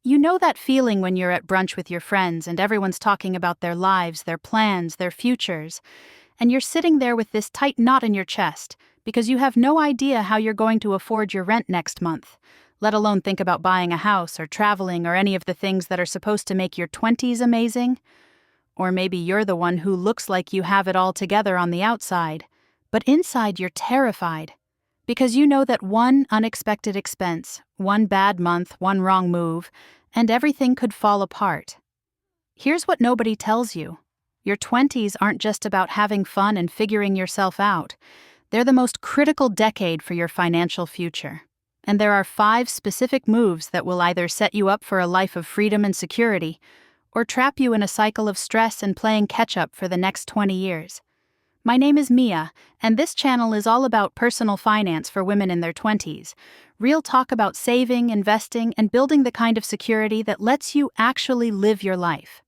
You know that feeling when you're at brunch with your friends and everyone's talking about their lives, their plans, their futures, and you're sitting there with this tight knot in your chest because you have no idea how you're going to afford your rent next month, let alone think about buying a house or traveling or any of the things that are supposed to make your 20s amazing? Or maybe you're the one who looks like you have it all together on the outside, but inside you're terrified. Because you know that one unexpected expense, one bad month, one wrong move, and everything could fall apart. Here's what nobody tells you. Your 20s aren't just about having fun and figuring yourself out. They're the most critical decade for your financial future. And there are 5 specific moves that will either set you up for a life of freedom and security, or trap you in a cycle of stress and playing catch-up for the next 20 years. My name is Mia, and this channel is all about personal finance for women in their 20s. Real talk about saving, investing, and building the kind of security that lets you actually live your life.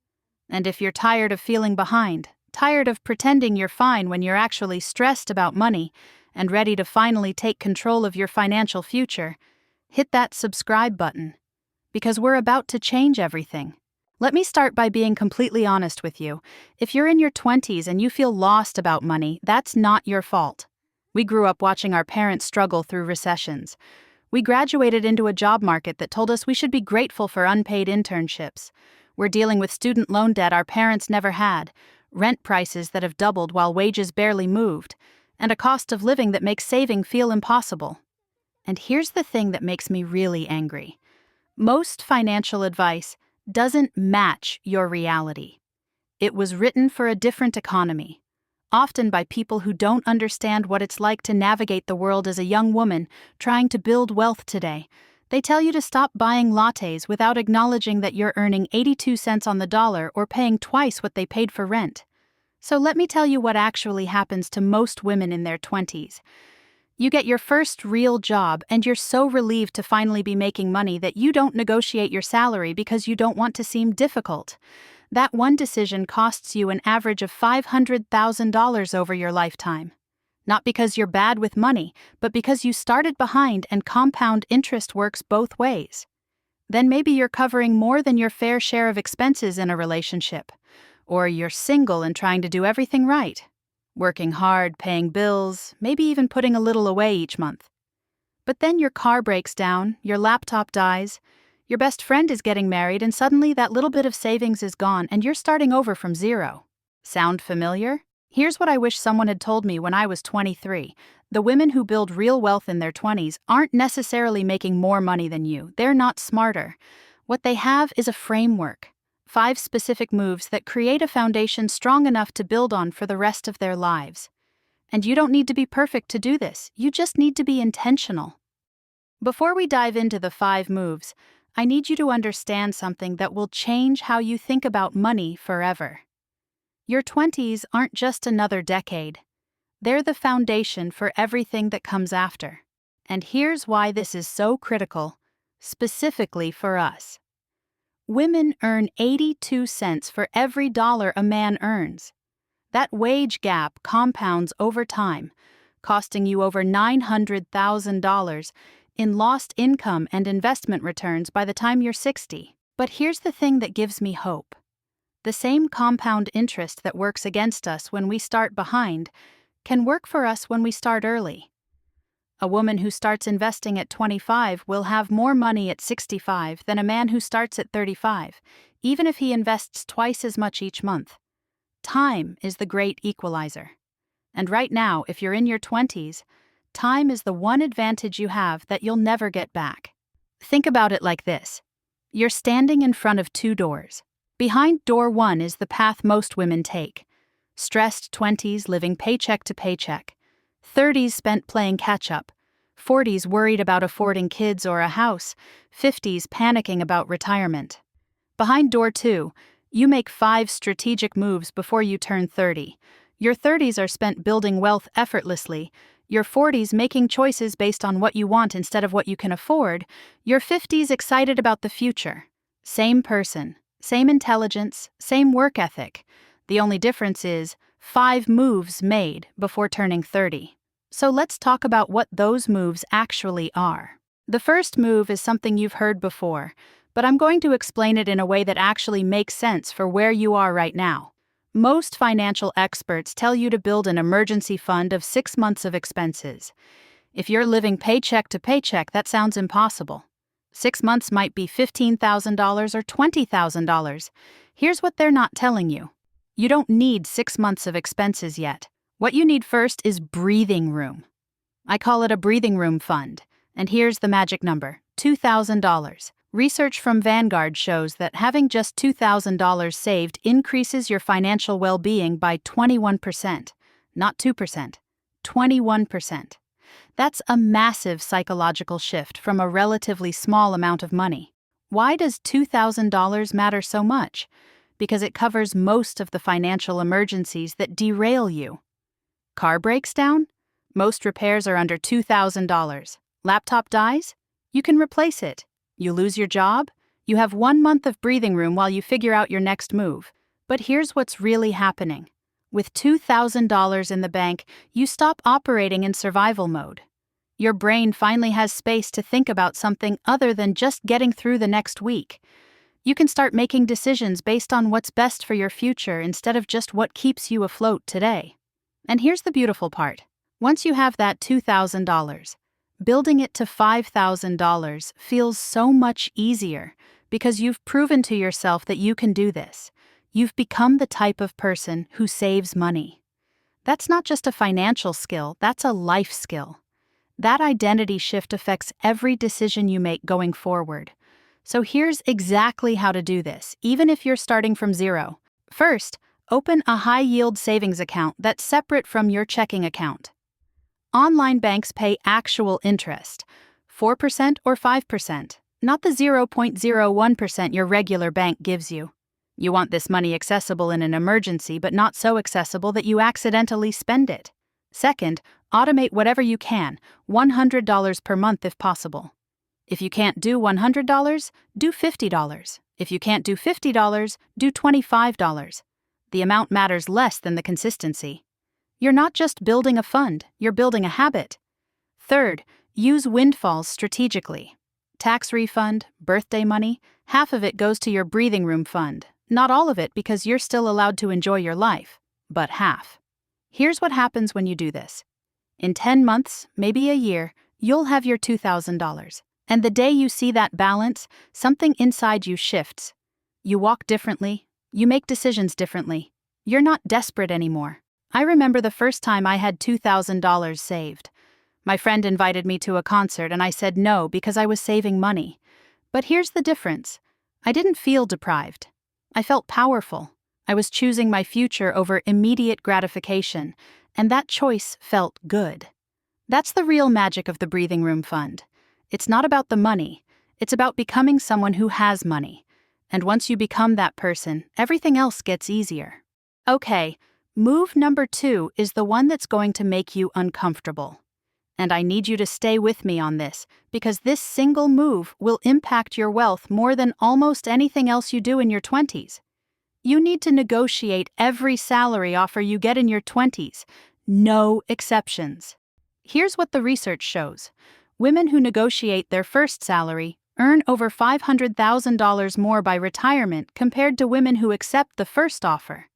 And if you're tired of feeling behind, tired of pretending you're fine when you're actually stressed about money, and ready to finally take control of your financial future, hit that subscribe button. Because we're about to change everything. Let me start by being completely honest with you. If you're in your 20s and you feel lost about money, that's not your fault. We grew up watching our parents struggle through recessions. We graduated into a job market that told us we should be grateful for unpaid internships. We're dealing with student loan debt our parents never had, rent prices that have doubled while wages barely moved, and a cost of living that makes saving feel impossible. And here's the thing that makes me really angry. Most financial advice doesn't match your reality. It was written for a different economy, often by people who don't understand what it's like to navigate the world as a young woman trying to build wealth today. They tell you to stop buying lattes without acknowledging that you're earning 82 cents on the dollar or paying twice what they paid for rent. So let me tell you what actually happens to most women in their 20s. You get your first real job and you're so relieved to finally be making money that you don't negotiate your salary because you don't want to seem difficult. That one decision costs you an average of $500,000 over your lifetime. Not because you're bad with money, but because you started behind and compound interest works both ways. Then maybe you're covering more than your fair share of expenses in a relationship. Or you're single and trying to do everything right. Working hard, paying bills, maybe even putting a little away each month. But then your car breaks down, your laptop dies, your best friend is getting married, and suddenly that little bit of savings is gone and you're starting over from zero. Sound familiar? Here's what I wish someone had told me when I was 23. The women who build real wealth in their 20s aren't necessarily making more money than you. They're not smarter. What they have is a framework. 5 specific moves that create a foundation strong enough to build on for the rest of their lives. And you don't need to be perfect to do this, you just need to be intentional. Before we dive into the 5 moves, I need you to understand something that will change how you think about money forever. Your 20s aren't just another decade. They're the foundation for everything that comes after. And here's why this is so critical, specifically for us. Women earn 82 cents for every dollar a man earns. That wage gap compounds over time, costing you over $900,000 in lost income and investment returns by the time you're 60. But here's the thing that gives me hope. The same compound interest that works against us when we start behind can work for us when we start early. A woman who starts investing at 25 will have more money at 65 than a man who starts at 35, even if he invests twice as much each month. Time is the great equalizer. And right now, if you're in your 20s, time is the one advantage you have that you'll never get back. Think about it like this. You're standing in front of 2 doors. Behind door 1 is the path most women take. Stressed 20s living paycheck to paycheck. 30s spent playing catch-up, 40s worried about affording kids or a house, 50s panicking about retirement. Behind door 2, you make 5 strategic moves before you turn 30. Your 30s are spent building wealth effortlessly, your 40s making choices based on what you want instead of what you can afford, your 50s excited about the future. Same person, same intelligence, same work ethic. The only difference is 5 moves made before turning 30. So let's talk about what those moves actually are. The first move is something you've heard before, but I'm going to explain it in a way that actually makes sense for where you are right now. Most financial experts tell you to build an emergency fund of 6 months of expenses. If you're living paycheck to paycheck, that sounds impossible. 6 months might be $15,000 or $20,000. Here's what they're not telling you. You don't need 6 months of expenses yet. What you need first is breathing room. I call it a breathing room fund. And here's the magic number, $2,000. Research from Vanguard shows that having just $2,000 saved increases your financial well-being by 21%. Not 2%, 21%. That's a massive psychological shift from a relatively small amount of money. Why does $2,000 matter so much? Because it covers most of the financial emergencies that derail you. Car breaks down? Most repairs are under $2,000. Laptop dies? You can replace it. You lose your job? You have 1 month of breathing room while you figure out your next move. But here's what's really happening. With $2,000 in the bank, you stop operating in survival mode. Your brain finally has space to think about something other than just getting through the next week. You can start making decisions based on what's best for your future instead of just what keeps you afloat today. And here's the beautiful part. Once you have that $2,000, building it to $5,000 feels so much easier because you've proven to yourself that you can do this. You've become the type of person who saves money. That's not just a financial skill, that's a life skill. That identity shift affects every decision you make going forward. So here's exactly how to do this, even if you're starting from zero. First, open a high-yield savings account that's separate from your checking account. Online banks pay actual interest, 4% or 5%, not the 0.01% your regular bank gives you. You want this money accessible in an emergency, but not so accessible that you accidentally spend it. Second, automate whatever you can, $100 per month if possible. If you can't do $100, do $50. If you can't do $50, do $25. The amount matters less than the consistency. You're not just building a fund, you're building a habit. Third, use windfalls strategically. Tax refund, birthday money, half of it goes to your breathing room fund. Not all of it because you're still allowed to enjoy your life, but half. Here's what happens when you do this. In 10 months, maybe a year, you'll have your $2,000. And the day you see that balance, something inside you shifts. You walk differently. You make decisions differently. You're not desperate anymore. I remember the first time I had $2,000 saved. My friend invited me to a concert and I said no because I was saving money. But here's the difference. I didn't feel deprived. I felt powerful. I was choosing my future over immediate gratification, and that choice felt good. That's the real magic of the Breathing Room Fund. It's not about the money. It's about becoming someone who has money. And once you become that person, everything else gets easier. Okay, move number 2 is the one that's going to make you uncomfortable. And I need you to stay with me on this, because this single move will impact your wealth more than almost anything else you do in your 20s. You need to negotiate every salary offer you get in your 20s. No exceptions. Here's what the research shows. Women who negotiate their first salary earn over $500,000 more by retirement compared to women who accept the first offer.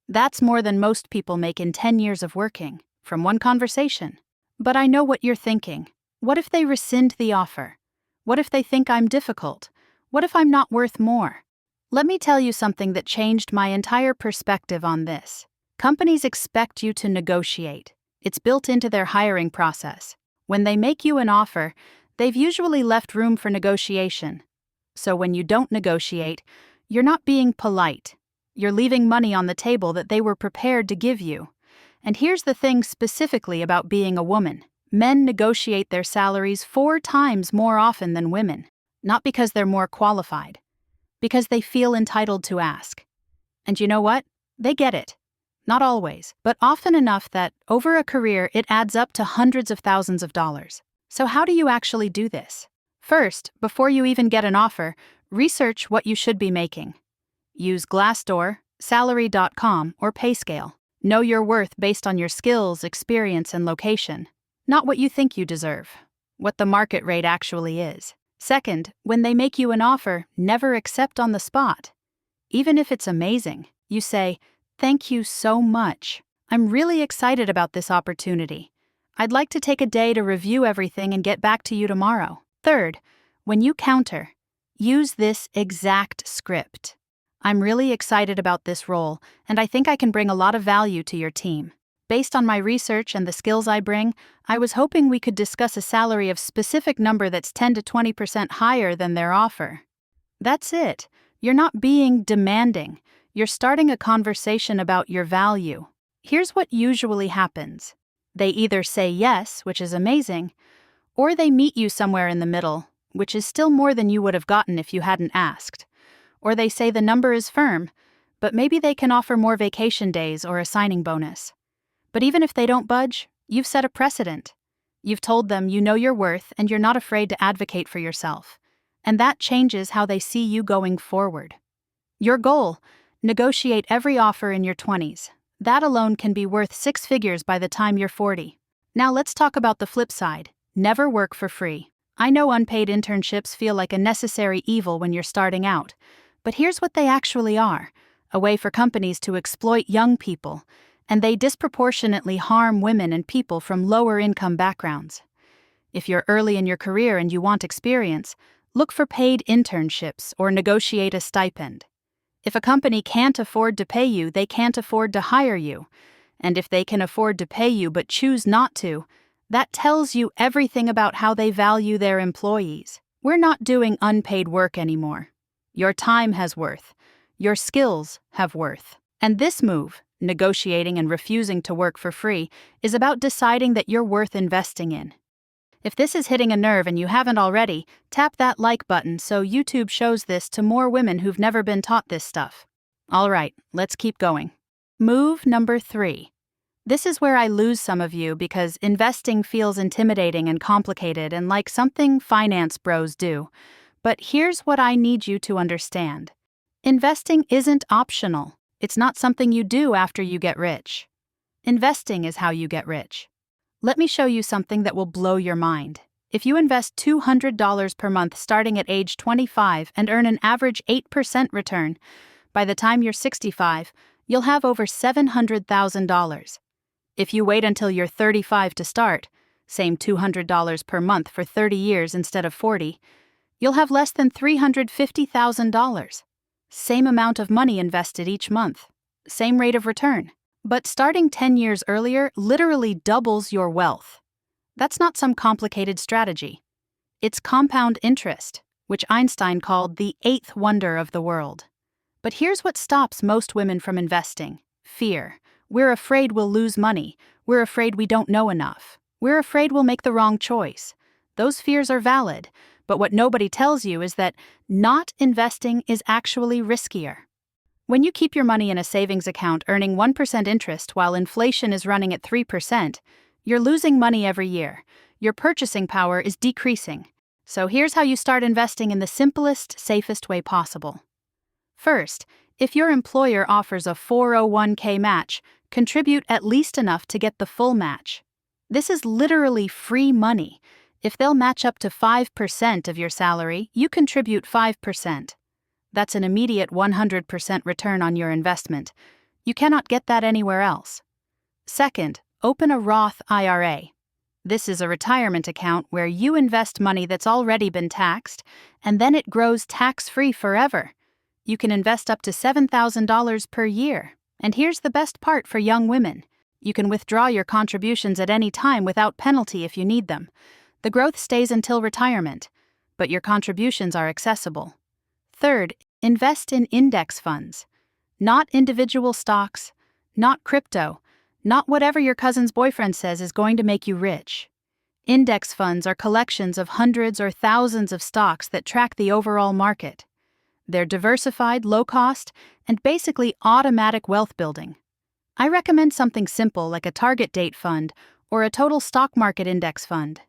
That's more than most people make in 10 years of working, from one conversation. But I know what you're thinking. What if they rescind the offer? What if they think I'm difficult? What if I'm not worth more? Let me tell you something that changed my entire perspective on this. Companies expect you to negotiate. It's built into their hiring process. When they make you an offer, they've usually left room for negotiation. So when you don't negotiate, you're not being polite. You're leaving money on the table that they were prepared to give you. And here's the thing specifically about being a woman. Men negotiate their salaries 4 times more often than women. Not because they're more qualified. Because they feel entitled to ask. And you know what? They get it. Not always, but often enough that, over a career, it adds up to hundreds of thousands of dollars. So how do you actually do this? First, before you even get an offer, research what you should be making. Use Glassdoor, Salary.com, or PayScale. Know your worth based on your skills, experience, and location. Not what you think you deserve. What the market rate actually is. Second, when they make you an offer, never accept on the spot. Even if it's amazing, you say, "Thank you so much. I'm really excited about this opportunity. I'd like to take a day to review everything and get back to you tomorrow." Third, when you counter, use this exact script. "I'm really excited about this role, and I think I can bring a lot of value to your team. Based on my research and the skills I bring, I was hoping we could discuss a salary of specific number that's 10 to 20% higher than their offer." That's it. You're not being demanding. You're starting a conversation about your value. Here's what usually happens. They either say yes, which is amazing, or they meet you somewhere in the middle, which is still more than you would have gotten if you hadn't asked. Or they say the number is firm, but maybe they can offer more vacation days or a signing bonus. But even if they don't budge, you've set a precedent. You've told them you know your worth and you're not afraid to advocate for yourself. And that changes how they see you going forward. Your goal: negotiate every offer in your 20s. That alone can be worth 6 figures by the time you're 40. Now let's talk about the flip side. Never work for free. I know unpaid internships feel like a necessary evil when you're starting out, but here's what they actually are: a way for companies to exploit young people, and they disproportionately harm women and people from lower income backgrounds. If you're early in your career and you want experience, look for paid internships or negotiate a stipend. If a company can't afford to pay you, they can't afford to hire you. And if they can afford to pay you but choose not to, that tells you everything about how they value their employees. We're not doing unpaid work anymore. Your time has worth. Your skills have worth. And this move, negotiating and refusing to work for free, is about deciding that you're worth investing in. If this is hitting a nerve and you haven't already, tap that like button so YouTube shows this to more women who've never been taught this stuff. All right, let's keep going. Move number 3. This is where I lose some of you because investing feels intimidating and complicated and like something finance bros do. But here's what I need you to understand. Investing isn't optional. It's not something you do after you get rich. Investing is how you get rich. Let me show you something that will blow your mind. If you invest $200 per month starting at age 25 and earn an average 8% return, by the time you're 65, you'll have over $700,000. If you wait until you're 35 to start, same $200 per month for 30 years instead of 40, you'll have less than $350,000. Same amount of money invested each month. Same rate of return. But starting 10 years earlier literally doubles your wealth. That's not some complicated strategy. It's compound interest, which Einstein called the 8th wonder of the world. But here's what stops most women from investing: fear. We're afraid we'll lose money. We're afraid we don't know enough. We're afraid we'll make the wrong choice. Those fears are valid, but what nobody tells you is that not investing is actually riskier. When you keep your money in a savings account earning 1% interest while inflation is running at 3%, you're losing money every year. Your purchasing power is decreasing. So here's how you start investing in the simplest, safest way possible. First, if your employer offers a 401k match, contribute at least enough to get the full match. This is literally free money. If they'll match up to 5% of your salary, you contribute 5%. That's an immediate 100% return on your investment. You cannot get that anywhere else. Second, open a Roth IRA. This is a retirement account where you invest money that's already been taxed, and then it grows tax-free forever. You can invest up to $7,000 per year. And here's the best part for young women. You can withdraw your contributions at any time without penalty if you need them. The growth stays until retirement, but your contributions are accessible. Third, invest in index funds. Not individual stocks, not crypto, not whatever your cousin's boyfriend says is going to make you rich. Index funds are collections of hundreds or thousands of stocks that track the overall market. They're diversified, low-cost, and basically automatic wealth building. I recommend something simple like a target date fund or a total stock market index fund.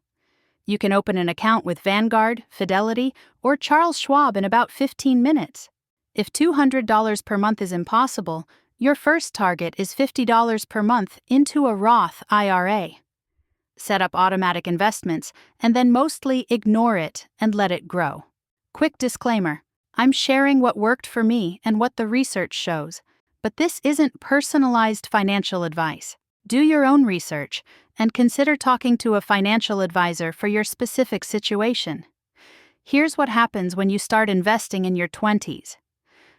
You can open an account with Vanguard, Fidelity, or Charles Schwab in about 15 minutes. If $200 per month is impossible, your first target is $50 per month into a Roth IRA. set up automatic investments, and then mostly ignore it and let it grow. Quick disclaimer: I'm sharing what worked for me and what the research shows, but this isn't personalized financial advice. Do your own research and consider talking to a financial advisor for your specific situation. Here's what happens when you start investing in your 20s.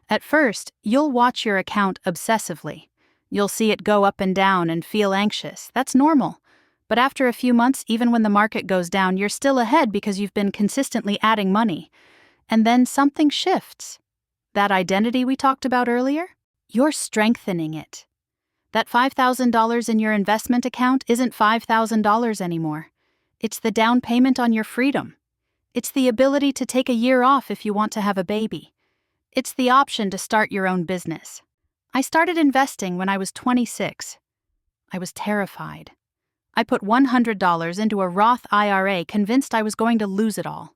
At first, you'll watch your account obsessively. You'll see it go up and down and feel anxious. That's normal. But after a few months, even when the market goes down, you're still ahead because you've been consistently adding money. And then something shifts. That identity we talked about earlier? You're strengthening it. That $5,000 in your investment account isn't $5,000 anymore. It's the down payment on your freedom. It's the ability to take a year off if you want to have a baby. It's the option to start your own business. I started investing when I was 26. I was terrified. I put $100 into a Roth IRA, convinced I was going to lose it all.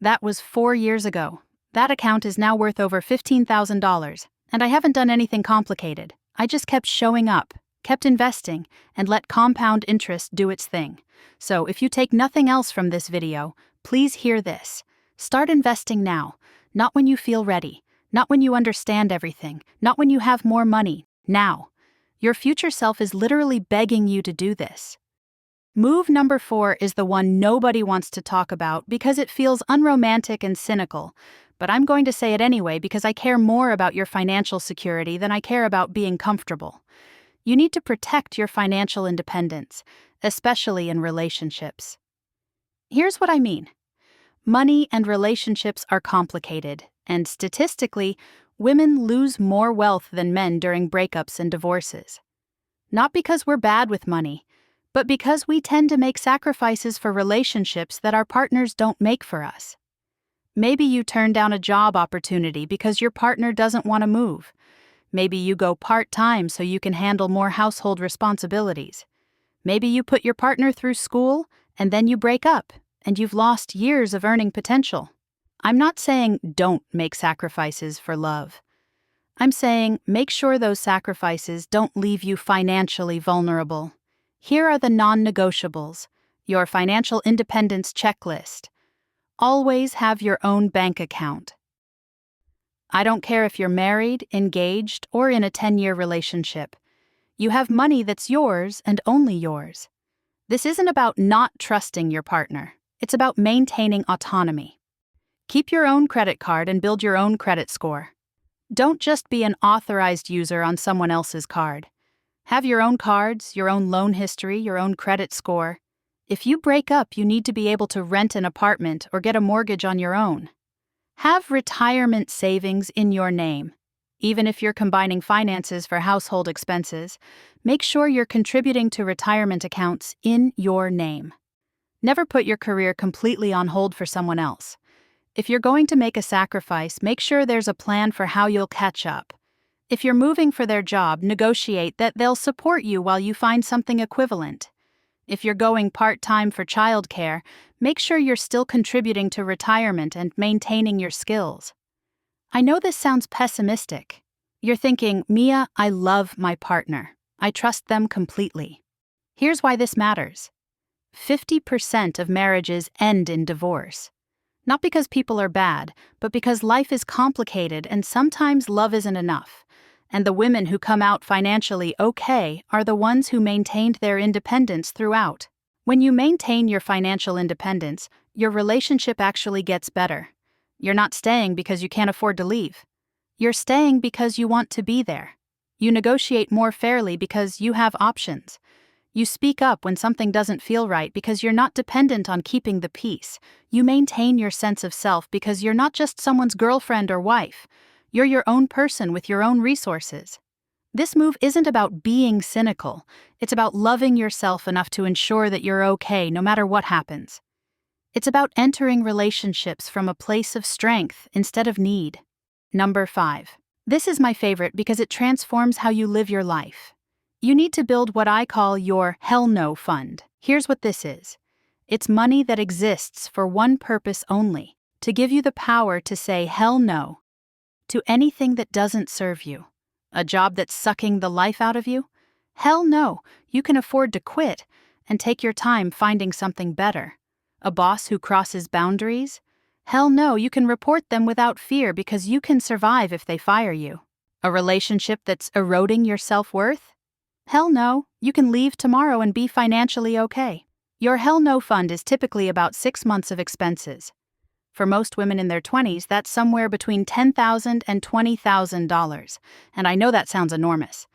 That was 4 years ago. That account is now worth over $15,000, and I haven't done anything complicated. I just kept showing up, kept investing, and let compound interest do its thing. So if you take nothing else from this video, please hear this. Start investing now, not when you feel ready, not when you understand everything, not when you have more money, now. Your future self is literally begging you to do this. Move number 4 is the one nobody wants to talk about because it feels unromantic and cynical, but I'm going to say it anyway because I care more about your financial security than I care about being comfortable. You need to protect your financial independence, especially in relationships. Here's what I mean. Money and relationships are complicated, and statistically, women lose more wealth than men during breakups and divorces. Not because we're bad with money, but because we tend to make sacrifices for relationships that our partners don't make for us. Maybe you turn down a job opportunity because your partner doesn't want to move. Maybe you go part-time so you can handle more household responsibilities. Maybe you put your partner through school and then you break up, and you've lost years of earning potential. I'm not saying don't make sacrifices for love. I'm saying make sure those sacrifices don't leave you financially vulnerable. Here are the non-negotiables, your financial independence checklist. Always have your own bank account. I don't care if you're married, engaged, or in a 10-year relationship. You have money that's yours and only yours. This isn't about not trusting your partner. It's about maintaining autonomy. Keep your own credit card and build your own credit score. Don't just be an authorized user on someone else's card. Have your own cards, your own loan history, your own credit score. If you break up, you need to be able to rent an apartment or get a mortgage on your own. Have retirement savings in your name. Even if you're combining finances for household expenses, make sure you're contributing to retirement accounts in your name. Never put your career completely on hold for someone else. If you're going to make a sacrifice, make sure there's a plan for how you'll catch up. If you're moving for their job, negotiate that they'll support you while you find something equivalent. If you're going part-time for childcare, make sure you're still contributing to retirement and maintaining your skills. I know this sounds pessimistic. You're thinking, Mia, I love my partner. I trust them completely. Here's why this matters. 50% of marriages end in divorce. Not because people are bad, but because life is complicated and sometimes love isn't enough. And the women who come out financially okay are the ones who maintained their independence throughout. When you maintain your financial independence, your relationship actually gets better. You're not staying because you can't afford to leave. You're staying because you want to be there. You negotiate more fairly because you have options. You speak up when something doesn't feel right because you're not dependent on keeping the peace. You maintain your sense of self because you're not just someone's girlfriend or wife. You're your own person with your own resources. This move isn't about being cynical. It's about loving yourself enough to ensure that you're okay no matter what happens. It's about entering relationships from a place of strength instead of need. Number 5. This is my favorite because it transforms how you live your life. You need to build what I call your hell no fund. Here's what this is. It's money that exists for one purpose only, to give you the power to say hell no to anything that doesn't serve you. A job that's sucking the life out of you? Hell no, you can afford to quit. and take your time finding something better. A boss who crosses boundaries? Hell no, you can report them without fear because you can survive if they fire you. A relationship that's eroding your self-worth? Hell no, you can leave tomorrow and be financially okay. Your Hell No fund is typically about 6 months of expenses. For most women in their 20s, that's somewhere between $10,000 and $20,000, and I know that sounds enormous.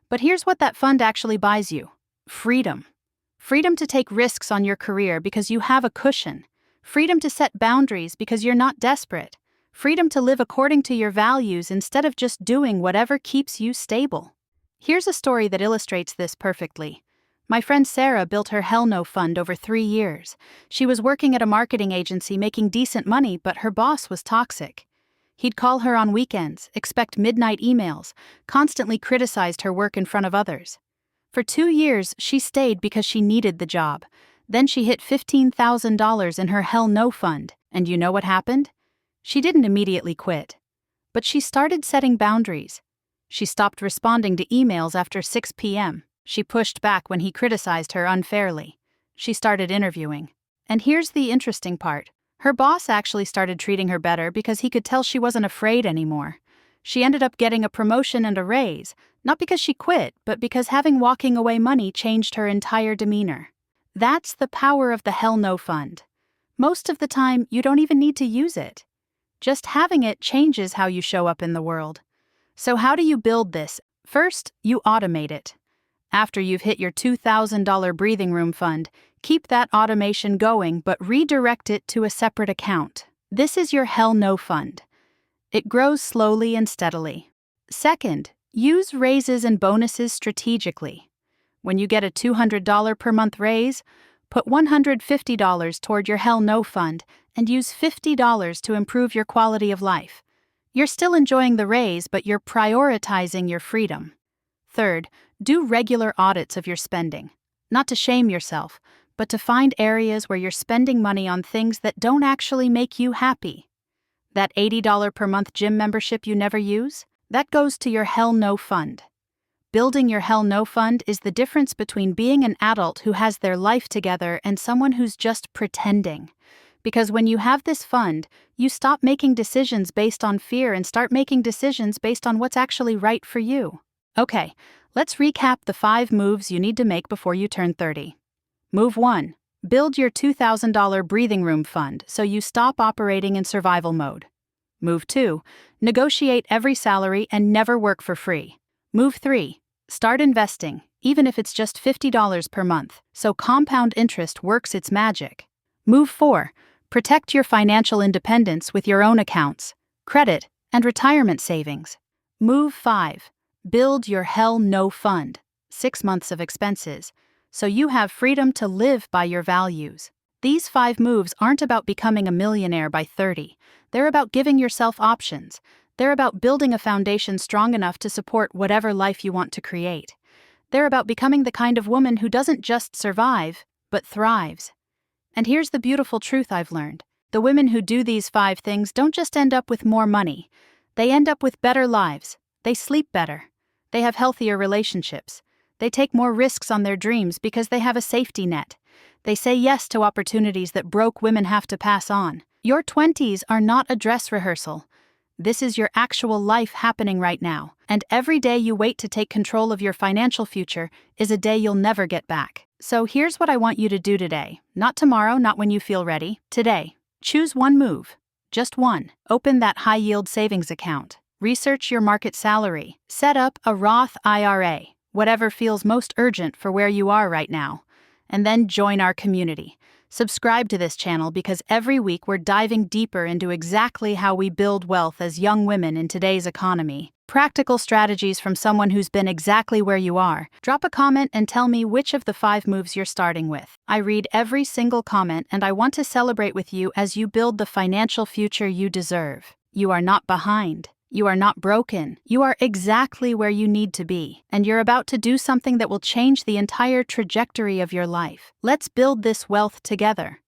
But here's what that fund actually buys you: freedom. Freedom to take risks on your career because you have a cushion. Freedom to set boundaries because you're not desperate. Freedom to live according to your values instead of just doing whatever keeps you stable. Here's a story that illustrates this perfectly. My friend Sarah built her Hell No fund over 3 years. She was working at a marketing agency making decent money, but her boss was toxic. He'd call her on weekends, expect midnight emails, constantly criticized her work in front of others. For 2 years, she stayed because she needed the job. Then she hit $15,000 in her Hell No fund, and you know what happened? She didn't immediately quit. But she started setting boundaries. She stopped responding to emails after 6 p.m. She pushed back when he criticized her unfairly. She started interviewing. And here's the interesting part. Her boss actually started treating her better because he could tell she wasn't afraid anymore. She ended up getting a promotion and a raise, not because she quit, but because having walking away money changed her entire demeanor. That's the power of the Hell No fund. Most of the time, you don't even need to use it. Just having it changes how you show up in the world. So how do you build this? First, you automate it. After you've hit your $2,000 breathing room fund, keep that automation going but redirect it to a separate account. This is your Hell No fund. It grows slowly and steadily. Second, use raises and bonuses strategically. When you get a $200 per month raise, put $150 toward your Hell No fund and use $50 to improve your quality of life. You're still enjoying the raise, but you're prioritizing your freedom. Third, do regular audits of your spending. Not to shame yourself, but to find areas where you're spending money on things that don't actually make you happy. That $80 per month gym membership you never use? That goes to your Hell No fund. Building your Hell No fund is the difference between being an adult who has their life together and someone who's just pretending. Because when you have this fund, you stop making decisions based on fear and start making decisions based on what's actually right for you. Okay, let's recap the 5 moves you need to make before you turn 30. Move 1. Build your $2,000 breathing room fund so you stop operating in survival mode. Move 2. Negotiate every salary and never work for free. Move 3. Start investing, even if it's just $50 per month, so compound interest works its magic. Move 4. Protect your financial independence with your own accounts, credit, and retirement savings. Move 5. Build your Hell No fund, 6 months of expenses, so you have freedom to live by your values. These 5 moves aren't about becoming a millionaire by 30. They're about giving yourself options. They're about building a foundation strong enough to support whatever life you want to create. They're about becoming the kind of woman who doesn't just survive, but thrives. And here's the beautiful truth I've learned. The women who do these 5 things don't just end up with more money. They end up with better lives. They sleep better. They have healthier relationships. They take more risks on their dreams because they have a safety net. They say yes to opportunities that broke women have to pass on. Your 20s are not a dress rehearsal. This is your actual life happening right now. And every day you wait to take control of your financial future is a day you'll never get back. So here's what I want you to do today. Not tomorrow, not when you feel ready. Today. Choose one move. Just one. Open that high-yield savings account. Research your market salary. Set up a Roth IRA, whatever feels most urgent for where you are right now. And then join our community. Subscribe to this channel because every week we're diving deeper into exactly how we build wealth as young women in today's economy. Practical strategies from someone who's been exactly where you are. Drop a comment and tell me which of the 5 moves you're starting with. I read every single comment and I want to celebrate with you as you build the financial future you deserve. You are not behind. You are not broken. You are exactly where you need to be, and you're about to do something that will change the entire trajectory of your life. Let's build this wealth together.